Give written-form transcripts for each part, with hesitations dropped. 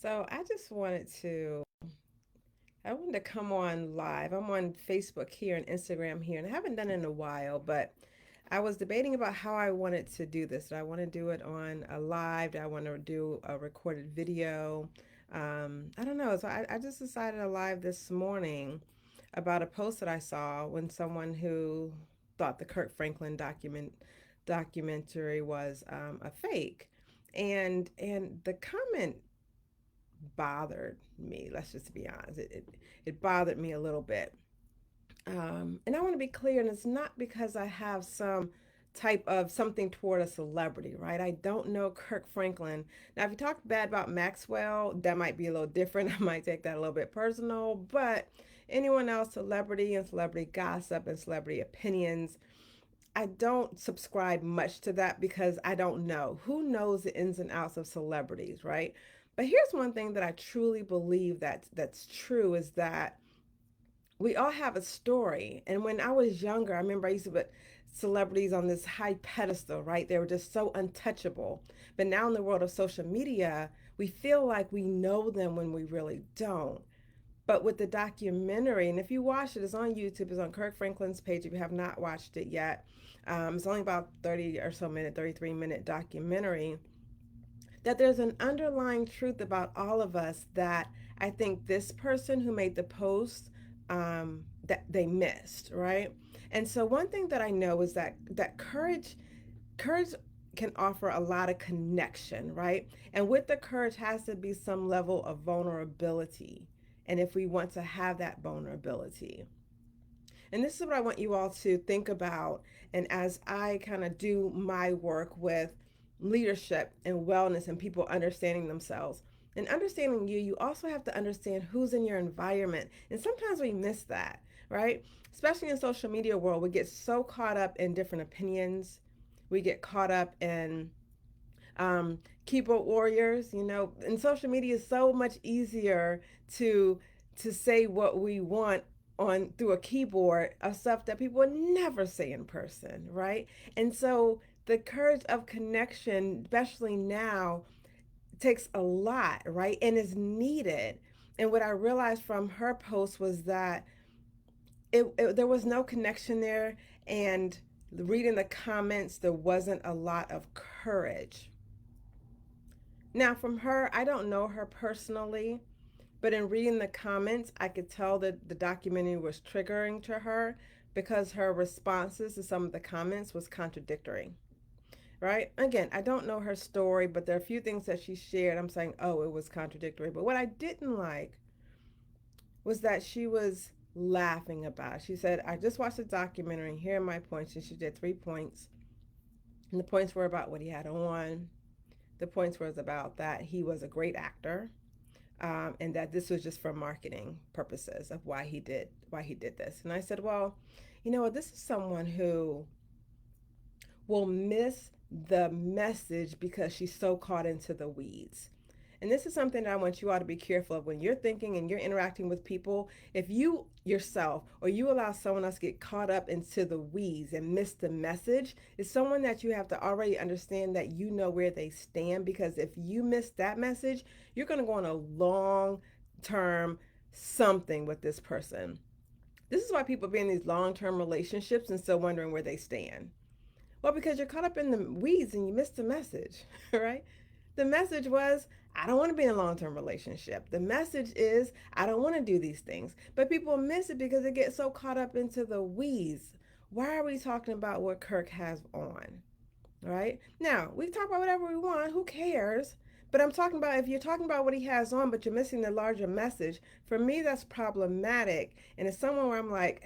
So I wanted to come on live. I'm on Facebook here and Instagram here, and I haven't done it in a while, but I was debating about how I wanted to do this. Do I want to do it on a live? Do I want to do a recorded video? I don't know. So I just decided a live this morning about a post that I saw when someone who thought the Kirk Franklin documentary was a fake, and the comment bothered me. Let's just be honest. It bothered me a little bit. And I want to be clear, and it's not because I have some type of something toward a celebrity, right? I don't know Kirk Franklin. Now, if you talk bad about Maxwell, that might be a little different. I might take that a little bit personal, but anyone else, celebrity and celebrity gossip and celebrity opinions, I don't subscribe much to that because I don't know. Who knows the ins and outs of celebrities, right? But here's one thing that I truly believe that's true is that we all have a story. And when I was younger, I remember I used to put celebrities on this high pedestal, right? They were just so untouchable. But now in the world of social media, we feel like we know them when we really don't. But with the documentary, and if you watch it, it's on YouTube, it's on Kirk Franklin's page if you have not watched it yet. It's only about 30 or so minute, 33-minute documentary. That there's an underlying truth about all of us that I think this person who made the post that they missed, right? And so one thing that I know is that courage can offer a lot of connection, right? And with the courage has to be some level of vulnerability. And if we want to have that vulnerability. And this is what I want you all to think about. And as I kind of do my work with leadership and wellness and people understanding themselves and understanding you, you also have to understand who's in your environment. And sometimes we miss that, right? Especially in social media world, we get so caught up in different opinions. We get caught up in keyboard warriors. And social media is so much easier to say what we want on through a keyboard of stuff that people would never say in person, right? And so the courage of connection, especially now, takes a lot, right? And is needed. And what I realized from her post was that there was no connection there, and reading the comments, there wasn't a lot of courage. Now, from her, I don't know her personally, but in reading the comments, I could tell that the documentary was triggering to her because her responses to some of the comments was contradictory, right? Again, I don't know her story, but there are a few things that she shared. I'm saying, oh, it was contradictory. But what I didn't like was that she was laughing about it. She said, I just watched the documentary and here are my points. And she did 3 points. And the points were about what he had on. The points was about that he was a great actor, and that this was just for marketing purposes of why he did this. And I said, well, you know what? This is someone who will miss the message because she's so caught into the weeds. And this is something that I want you all to be careful of when you're thinking and you're interacting with people. If you yourself or you allow someone else to get caught up into the weeds and miss the message, it's someone that you have to already understand that you know where they stand. Because if you miss that message, you're going to go on a long term something with this person. This is why people be in these long term relationships and still wondering where they stand. Well, because you're caught up in the weeds and you missed the message, right? The message was, I don't want to be in a long term relationship. The message is, I don't want to do these things. But people miss it because they get so caught up into the weeds. Why are we talking about what Kirk has on? Right? Now, we talk about whatever we want. Who cares? But I'm talking about if you're talking about what he has on, but you're missing the larger message, for me, that's problematic. And it's someone where I'm like,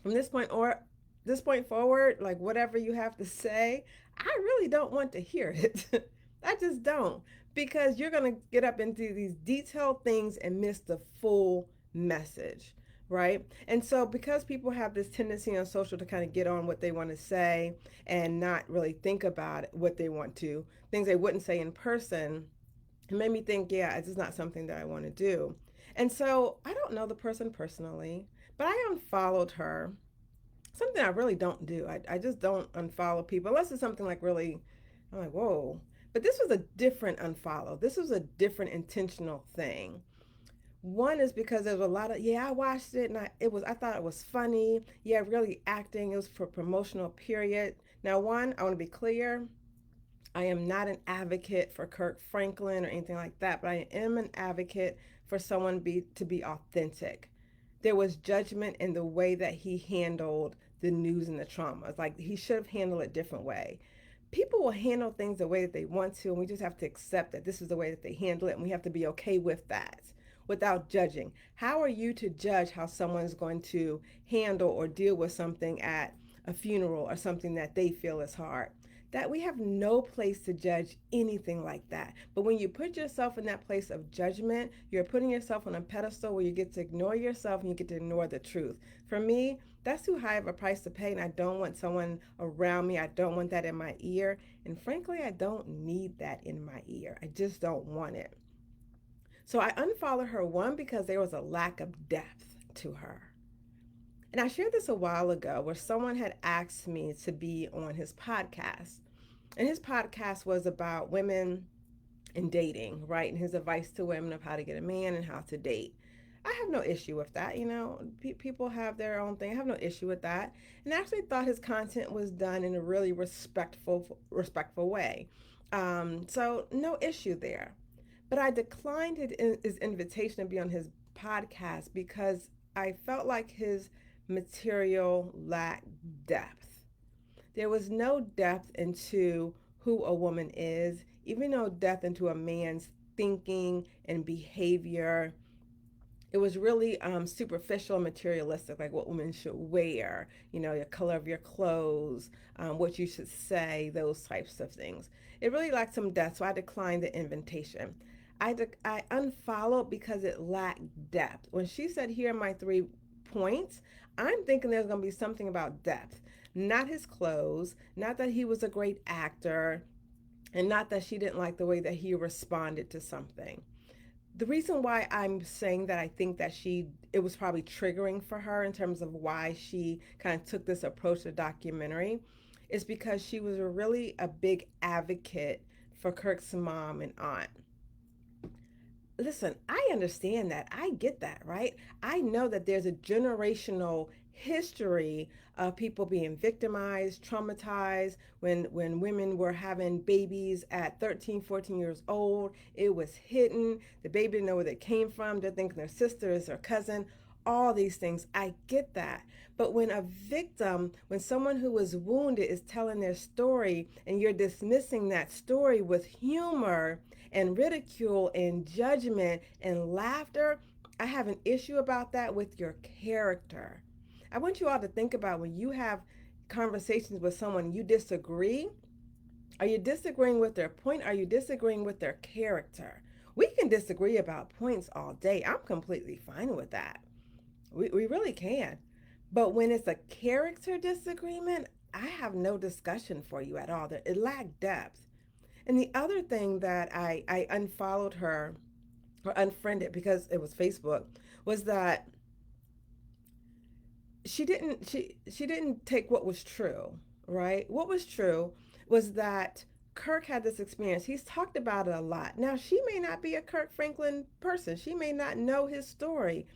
from this point forward, like whatever you have to say, I really don't want to hear it. I just don't, because you're going to get up into these detailed things and miss the full message, right? And so because people have this tendency on social to kind of get on what they want to say and not really think about what they want to, things they wouldn't say in person, it made me think, yeah, it's just not something that I want to do. And so I don't know the person personally, but I unfollowed her. Something I really don't do. I just don't unfollow people unless it's something like really, I'm like, whoa. But this was a different unfollow. This was a different intentional thing. One is because there was a lot of, yeah, I watched it and I thought it was funny. Yeah, really acting. It was for promotional period. Now, one, I want to be clear. I am not an advocate for Kirk Franklin or anything like that, but I am an advocate for someone to be authentic. There was judgment in the way that he handled the news and the trauma. It's like he should have handled it a different way. People will handle things the way that they want to, and we just have to accept that this is the way that they handle it, and we have to be okay with that without judging. How are you to judge how someone's going to handle or deal with something at a funeral or something that they feel is hard? That we have no place to judge anything like that. But when you put yourself in that place of judgment, you're putting yourself on a pedestal where you get to ignore yourself and you get to ignore the truth. For me, that's too high of a price to pay, and I don't want someone around me. I don't want that in my ear. And frankly, I don't need that in my ear. I just don't want it. So I unfollowed her, one, because there was a lack of depth to her. And I shared this a while ago where someone had asked me to be on his podcast. And his podcast was about women and dating, right? And his advice to women of how to get a man and how to date. I have no issue with that. People have their own thing. I have no issue with that. And I actually thought his content was done in a really respectful way. So no issue there. But I declined his invitation to be on his podcast because I felt like his material lacked depth. There was no depth into who a woman is, even no depth into a man's thinking and behavior. It was really superficial and materialistic, like what women should wear, the color of your clothes, what you should say, those types of things. It really lacked some depth, so I declined the invitation. I unfollowed because it lacked depth. When she said, here are my 3 points, I'm thinking there's going to be something about depth. Not his clothes, not that he was a great actor, and not that she didn't like the way that he responded to something. The reason why I'm saying that I think that it was probably triggering for her in terms of why she kind of took this approach to the documentary is because she was really a big advocate for Kirk's mom and aunt. Listen, I understand that. I get that, right? I know that there's a generational history of people being victimized, traumatized. When women were having babies at 13, 14 years old, it was hidden. The baby didn't know where they came from. They're thinking their sister is their cousin. All these things. I get that. But when someone who was wounded is telling their story and you're dismissing that story with humor and ridicule and judgment and laughter, I have an issue about that with your character. I want you all to think about when you have conversations with someone you disagree. Are you disagreeing with their point? Are you disagreeing with their character? We can disagree about points all day. I'm completely fine with that. We really can. But when it's a character disagreement, I have no discussion for you at all. It lacked depth. And the other thing that I unfollowed her or unfriended because it was Facebook was that she didn't take what was true, right? What was true was that Kirk had this experience. He's talked about it a lot. Now, she may not be a Kirk Franklin person. She may not know his story.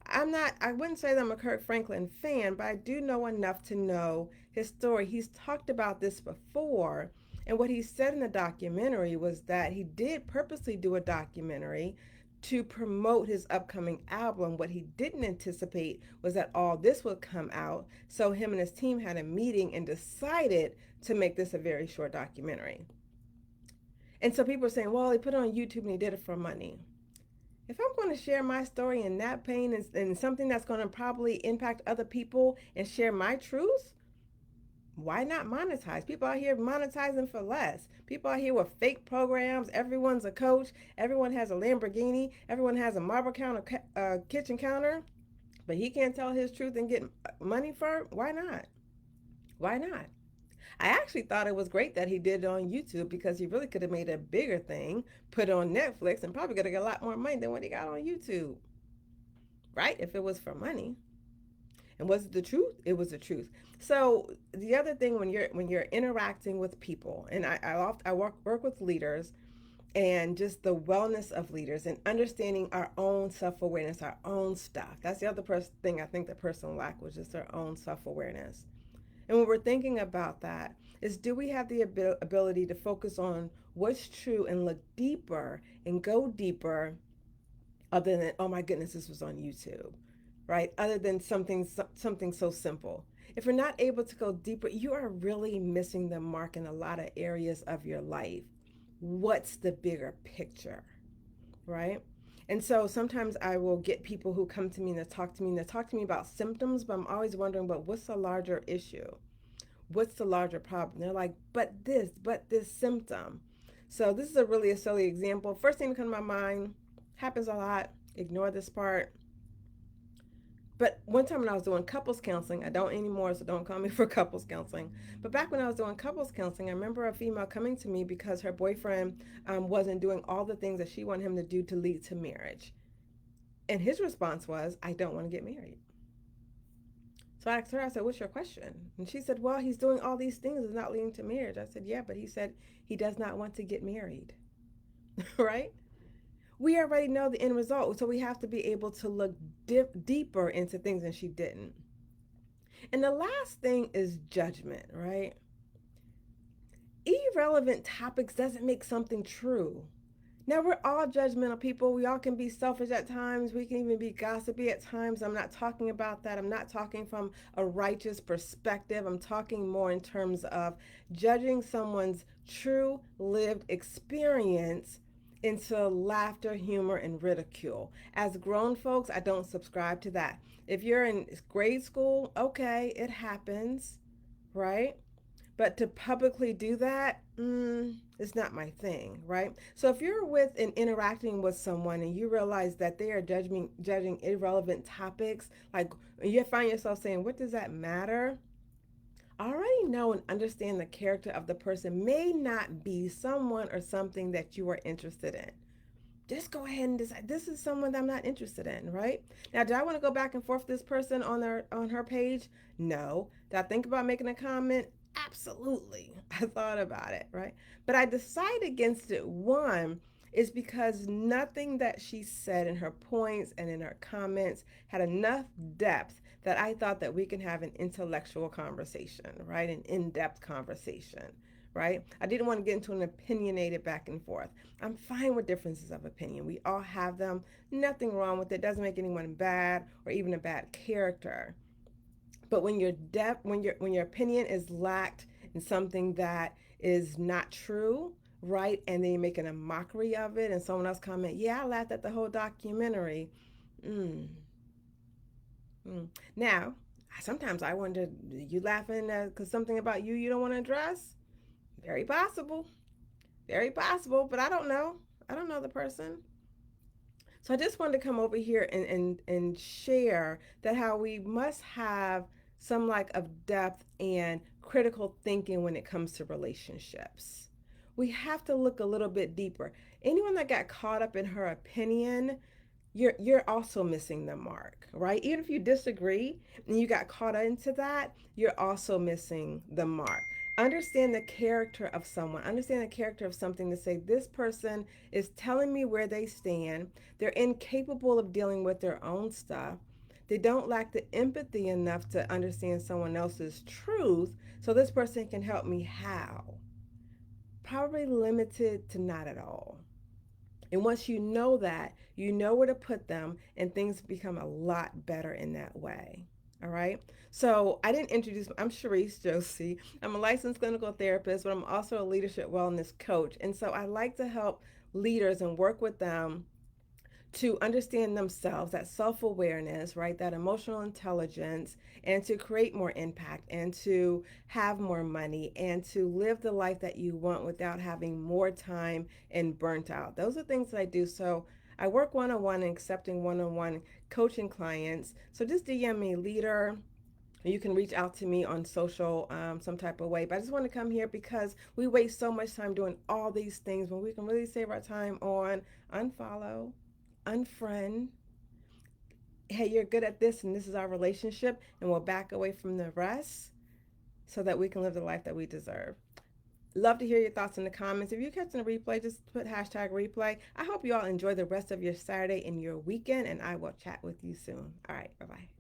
I wouldn't say that I'm a Kirk Franklin fan, but I do know enough to know his story. He's talked about this before. And what he said in the documentary was that he did purposely do a documentary to promote his upcoming album. What he didn't anticipate was that all this would come out. So him and his team had a meeting and decided to make this a very short documentary. And so people are saying, well, he put it on YouTube and he did it for money. If I'm going to share my story in that pain and something that's going to probably impact other people and share my truth, why not monetize? People out here monetizing for less. People out here with fake programs. Everyone's a coach. Everyone has a Lamborghini. Everyone has a marble counter, kitchen counter. But he can't tell his truth and get money for it. Why not? Why not? I actually thought it was great that he did it on YouTube because he really could have made a bigger thing, put it on Netflix, and probably could have got a lot more money than what he got on YouTube, right? If it was for money. And was it the truth? It was the truth. So the other thing, when you're interacting with people, and I work with leaders, and just the wellness of leaders and understanding our own self-awareness, our own stuff. That's the other thing I think the person lacked, was just their own self-awareness. And when we're thinking about that, is do we have the ability to focus on what's true and look deeper and go deeper, other than, oh my goodness, this was on YouTube, right? Other than something so simple. If you're not able to go deeper, you are really missing the mark in a lot of areas of your life. What's the bigger picture, right? And so sometimes I will get people who come to me and they talk to me about symptoms, but I'm always wondering, but what's the larger issue? What's the larger problem? They're like, but this symptom. So this is a silly example. First thing that comes to my mind, happens a lot. Ignore this part. But one time when I was doing couples counseling, I don't anymore, so don't call me for couples counseling. But back when I was doing couples counseling, I remember a female coming to me because her boyfriend wasn't doing all the things that she wanted him to do to lead to marriage. And his response was, I don't want to get married. So I asked her, I said, what's your question? And she said, well, he's doing all these things, it's not leading to marriage. I said, yeah, but he said he does not want to get married, right? We already know the end result, so we have to be able to look deeper into things, and she didn't. And the last thing is judgment, right? Irrelevant topics doesn't make something true. Now, we're all judgmental people. We all can be selfish at times. We can even be gossipy at times. I'm not talking about that. I'm not talking from a righteous perspective. I'm talking more in terms of judging someone's true lived experience into laughter, humor, and ridicule. As grown folks, I don't subscribe to that. If you're in grade school, okay, it happens, right? But to publicly do that, it's not my thing, right? So if you're with and interacting with someone and you realize that they are judging irrelevant topics, like you find yourself saying, what does that matter? Already know and understand the character of the person may not be someone or something that you are interested in. Just go ahead and decide, this is someone that I'm not interested in, right? Now, do I want to go back and forth with this person on her page? No. Did I think about making a comment? Absolutely. I thought about it, right? But I decided against it. One is because nothing that she said in her points and in her comments had enough depth that I thought that we can have an intellectual conversation, right? An in-depth conversation, right? I didn't want to get into an opinionated back and forth. I'm fine with differences of opinion. We all have them. Nothing wrong with it. Doesn't make anyone bad or even a bad character. But when your opinion is lacked in something that is not true, right? And then you're making a mockery of it, and someone else comment, "Yeah, I laughed at the whole documentary." Mm, Now, sometimes I wonder, you laughing because something about you don't want to address? Very possible. Very possible, but I don't know. I don't know the person. So I just wanted to come over here and share that how we must have some like of depth and critical thinking when it comes to relationships. We have to look a little bit deeper. Anyone that got caught up in her opinion, you're also missing the mark, right? Even if you disagree and you got caught into that, you're also missing the mark. Understand the character of someone, understand the character of something, to say this person is telling me where they stand. They're incapable of dealing with their own stuff. They don't lack the empathy enough to understand someone else's truth. So this person can help me how? Probably limited to not at all. And once you know that, you know where to put them, and things become a lot better in that way. All right. So I didn't introduce, I'm Sharice Josie. I'm a licensed clinical therapist, but I'm also a leadership wellness coach. And so I like to help leaders and work with them to understand themselves, that self awareness, right? That emotional intelligence, and to create more impact and to have more money and to live the life that you want without having more time and burnt out. Those are things that I do. So I work one on one and accepting one on one coaching clients. So just DM me, leader. You can reach out to me on social some type of way. But I just want to come here because we waste so much time doing all these things when we can really save our time on unfollow, unfriend, hey, you're good at this and this is our relationship, and we'll back away from the rest so that we can live the life that we deserve. Love to hear your thoughts in the comments. If you're catching a replay, just put hashtag replay. I hope you all enjoy the rest of your Saturday and your weekend, and I will chat with you soon. All right, bye bye.